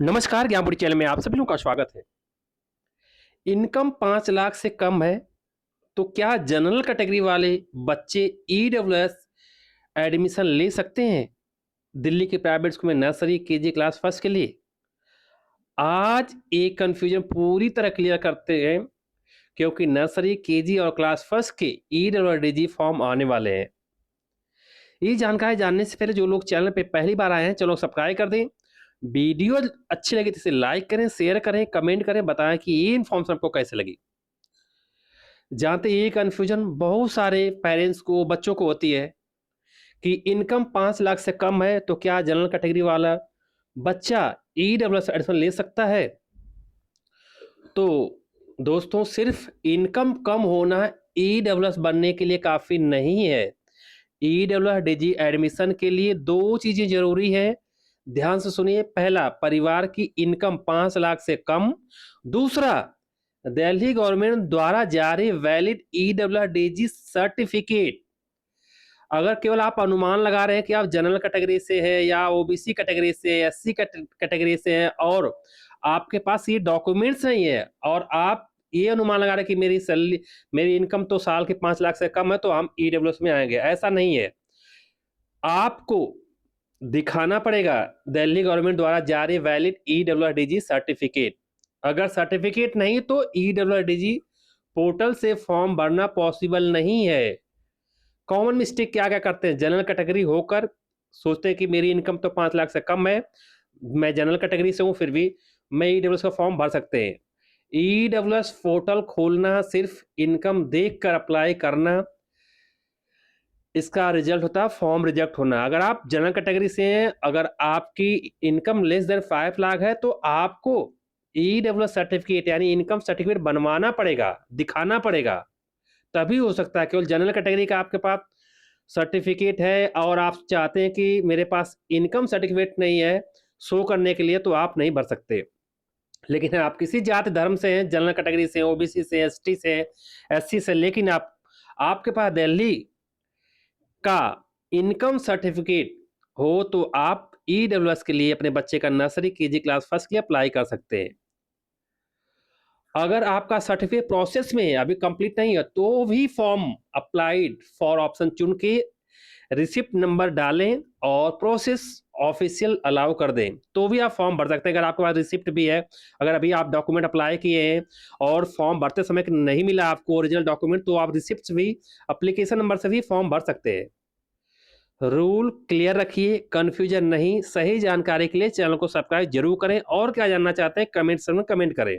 नमस्कार, ज्ञानपुरी चैनल में आप सभी लोगों का स्वागत है। इनकम 5 लाख से कम है, तो क्या जनरल कैटेगरी वाले बच्चे ईडब्ल्यूएस एडमिशन ले सकते हैं? दिल्ली के प्राइवेट स्कूल में नर्सरी, केजी क्लास फर्स्ट के लिए? आज एक कन्फ्यूजन पूरी तरह क्लियर करते हैं, क्योंकि नर्सरी, केजी और क्लास फर्स्ट के ईडब्ल्यूडीजी फॉर्म आने वाले हैं। ये जानकारी जानने से पहले जो लोग चैनल पे पहली बार आए हैं, चलो सब्सक्राइब कर दें। वीडियो अच्छी लगी तो इसे लाइक करें, शेयर करें, कमेंट करें, बताएं कि ये इन्फॉर्मेशन आपको कैसे लगी। जानते ये कन्फ्यूजन बहुत सारे पेरेंट्स को, बच्चों को होती है कि इनकम 5 लाख से कम है तो क्या जनरल कैटेगरी वाला बच्चा ईडब्ल्यूएस एडमिशन ले सकता है? तो दोस्तों, सिर्फ इनकम कम होना ईडब्ल्यूएस बनने के लिए काफ़ी नहीं है। ईडब्ल्यूएस डीजी एडमिशन के लिए 2 चीज़ें ज़रूरी हैं। ध्यान से सुनिए, पहला परिवार की इनकम 5 लाख से कम, दूसरा दिल्ली गवर्नमेंट द्वारा जारी वैलिड ईडब्ल्यूडीजी सर्टिफिकेट। अगर केवल आप अनुमान लगा रहे हैं कि आप जनरल कैटेगरी से हैं या ओबीसी कैटेगरी से, एससी कैटेगरी से हैं और आपके पास ये डॉक्यूमेंट्स नहीं है और आप ये अनुमान लगा रहे हैं कि मेरी इनकम तो साल के 5 लाख से कम है तो हम ईडब्ल्यूएस में आएंगे, ऐसा नहीं है। आपको दिखाना पड़ेगा दिल्ली गवर्नमेंट द्वारा जारी वैलिड ईडब्ल्यूडीजी सर्टिफिकेट। अगर सर्टिफिकेट नहीं तो ईडब्ल्यूडीजी पोर्टल से फॉर्म भरना पॉसिबल नहीं है। कॉमन मिस्टेक क्या क्या करते हैं, जनरल कैटेगरी होकर सोचते हैं कि मेरी इनकम तो 5 लाख से कम है, मैं जनरल कैटेगरी से हूं, फिर भी मैं ईडब्ल्यूएस का फॉर्म भर सकते हैं। ईडब्ल्यूएस पोर्टल खोलना, सिर्फ इनकम देखकर अप्लाई करना, इसका रिजल्ट होता है फॉर्म रिजेक्ट होना। अगर आप जनरल कैटेगरी से हैं, अगर आपकी इनकम लेस देन 5 लाख है तो आपको ईडब्ल्यूएस सर्टिफिकेट यानी इनकम सर्टिफिकेट बनवाना पड़ेगा, दिखाना पड़ेगा, तभी हो सकता है। केवल जनरल कैटेगरी का आपके पास सर्टिफिकेट है और आप चाहते हैं कि मेरे पास इनकम सर्टिफिकेट नहीं है शो करने के लिए, तो आप नहीं भर सकते। लेकिन आप किसी जाति धर्म से हैं, जनरल कैटेगरी से, ओबीसी से, एसटी से, एससी से, लेकिन आपके पास दिल्ली का इनकम सर्टिफिकेट हो तो आप ईडब्ल्यूएस के लिए अपने बच्चे का नर्सरी, केजी क्लास फर्स्ट के लिए अप्लाई कर सकते हैं। अगर आपका सर्टिफिकेट प्रोसेस में है, अभी कंप्लीट नहीं है, तो भी फॉर्म अप्लाइड फॉर ऑप्शन चुन के रिसिप्ट नंबर डालें और प्रोसेस ऑफिशियल अलाउ कर दें, तो भी आप फॉर्म भर सकते हैं। अगर आपके पास रिसिप्ट भी है, अगर अभी आप डॉक्यूमेंट अप्लाई किए हैं और फॉर्म भरते समय नहीं मिला आपको ओरिजिनल डॉक्यूमेंट, तो आप रिसिप्ट भी, एप्लीकेशन नंबर से भी फॉर्म भर सकते हैं। रूल क्लियर रखिए, कंफ्यूजन नहीं। सही जानकारी के लिए चैनल को सब्सक्राइब जरूर करें और क्या जानना चाहते हैं कमेंट सेक्शन में कमेंट करें।